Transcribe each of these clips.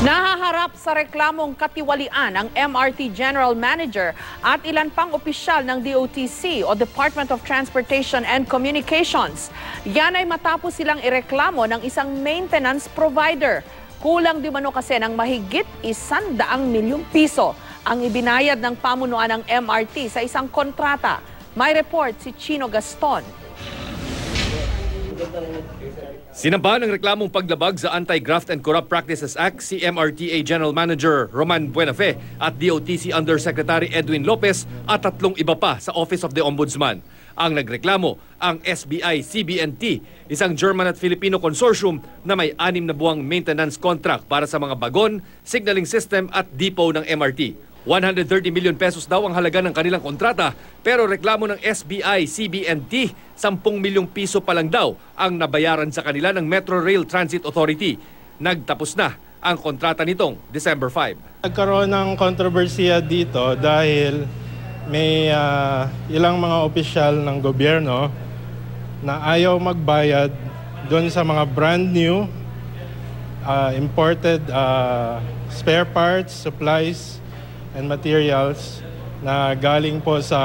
Nahaharap sa reklamong katiwalian ang MRT General Manager at ilan pang opisyal ng DOTC o Department of Transportation and Communications. Yan ay matapos silang ireklamo ng isang maintenance provider. Kulang di mano kasi ng mahigit 100 milyong piso ang ibinayad ng pamunuan ng MRT sa isang kontrata. May report si Chino Gaston. Sinamba ng reklamong paglabag sa Anti-Graft and Corrupt Practices Act si MRTA General Manager Roman Buenafe at DOTC Undersecretary Edwin Lopez at 3 iba pa sa Office of the Ombudsman. Ang nagreklamo ang SBI-CBNT, isang German at Filipino consortium na may 6 na buwang maintenance contract para sa mga bagon, signaling system at depot ng MRT. 130 million pesos daw ang halaga ng kanilang kontrata, pero reklamo ng SBI-CBNT, 10 milyong piso pa lang daw ang nabayaran sa kanila ng Metro Rail Transit Authority. Nagtapos na ang kontrata nitong December 5. Nagkaroon ng kontrobersiya dito dahil may ilang mga opisyal ng gobyerno na ayaw magbayad doon sa mga brand new imported spare parts, supplies, and materials na galing po sa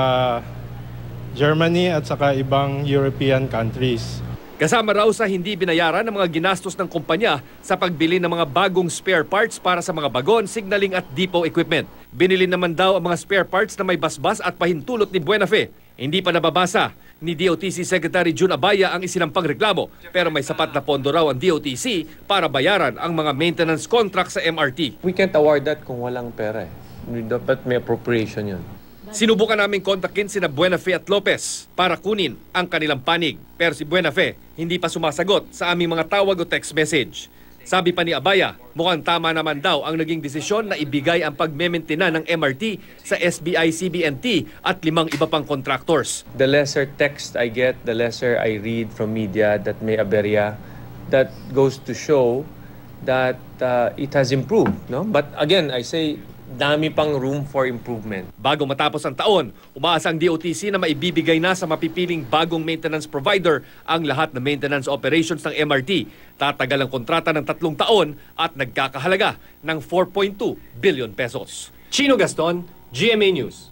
Germany at saka ibang European countries. Kasama raw sa hindi binayaran ng mga ginastos ng kumpanya sa pagbili ng mga bagong spare parts para sa mga bagon, signaling at depot equipment. Binili naman daw ang mga spare parts na may basbas at pahintulot ni Buenafe. Hindi pa nababasa ni DOTC Secretary Jun Abaya ang isinampang reklamo, pero may sapat na pondo raw ang DOTC para bayaran ang mga maintenance contract sa MRT. We can't award that kung walang pera eh. Dapat may appropriation yun. Sinubukan naming kontakin sina Buenafe at Lopez para kunin ang kanilang panig. Pero si Buenafe hindi pa sumasagot sa aming mga tawag o text message. Sabi pa ni Abaya, mukhang tama naman daw ang naging desisyon na ibigay ang pagmementina ng MRT sa SBI-CBNT at 5 iba pang contractors. The lesser text I get, the lesser I read from media that may aberya, that goes to show that it has improved. No? But again, I say, dami pang room for improvement. Bago matapos ang taon, umaasa ang DOTC na maibibigay na sa mapipiling bagong maintenance provider ang lahat ng maintenance operations ng MRT. Tatagal ang kontrata ng 3 taon at nagkakahalaga ng 4.2 billion pesos. Chino Gaston, GMA News.